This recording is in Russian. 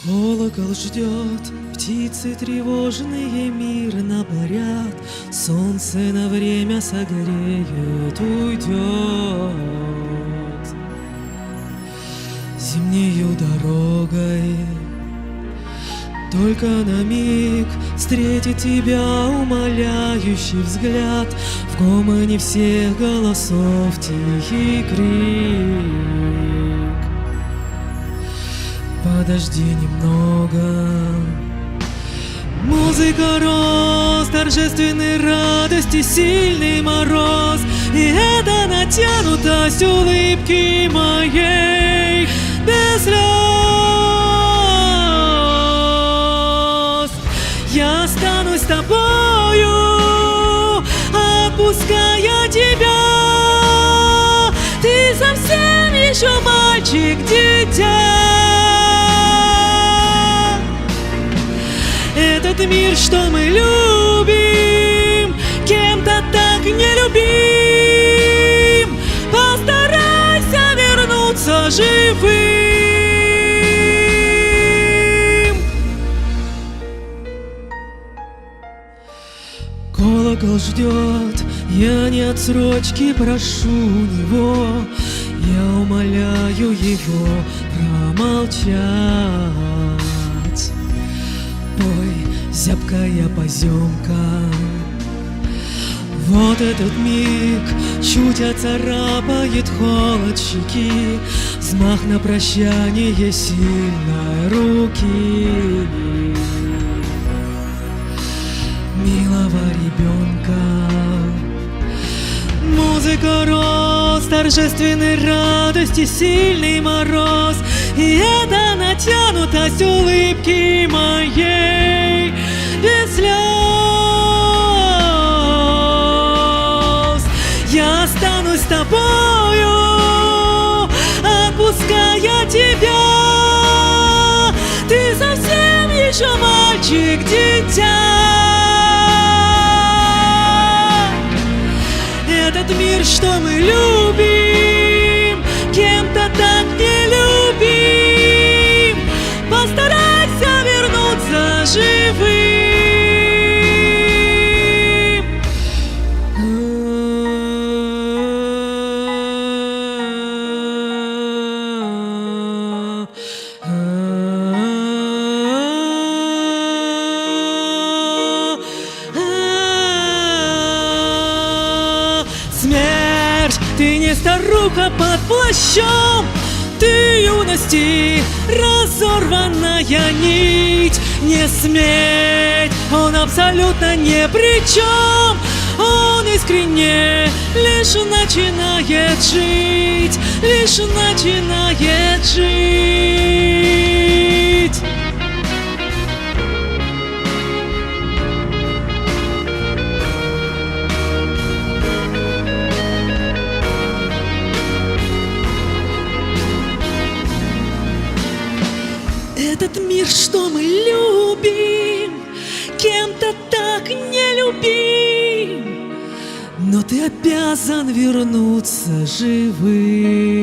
Колокол ждет, птицы тревожные мирно парят, солнце на время согреет, уйдет. Зимнею дорогой только на миг встретит тебя умоляющий взгляд, в гомоне всех голосов тихий крик. Подожди немного. Музыка роз, торжественной радости, сильный мороз, и это натянутость улыбки моей без слез. Я останусь с тобою, отпуская тебя. Ты совсем еще мальчик, дитя. Этот мир, что мы любим, кем-то так нелюбим. Постарайся вернуться живым. Колокол ждет, я не отсрочки прошу него, я умоляю его промолчать. Ой, зябкая поземка, вот этот миг чуть оцарапает холод щеки, взмах на прощание сильной руки милого ребенка. Музыка роз, торжественной радости, сильный мороз, и это натянутость улыбки моей без слез. Я останусь с тобою, отпуская тебя. Ты совсем еще мальчик, дитя. Этот мир, что мы любим, кем-то так нелюбим. Постарайся вернуться живым. Смерть, ты не старуха под плащом, ты юности разорванная нить. Не сметь, он абсолютно ни при чем. Он искренне лишь начинает жить, лишь начинает жить. Этот мир, что мы любим, кем-то так нелюбим, но ты обязан вернуться живым.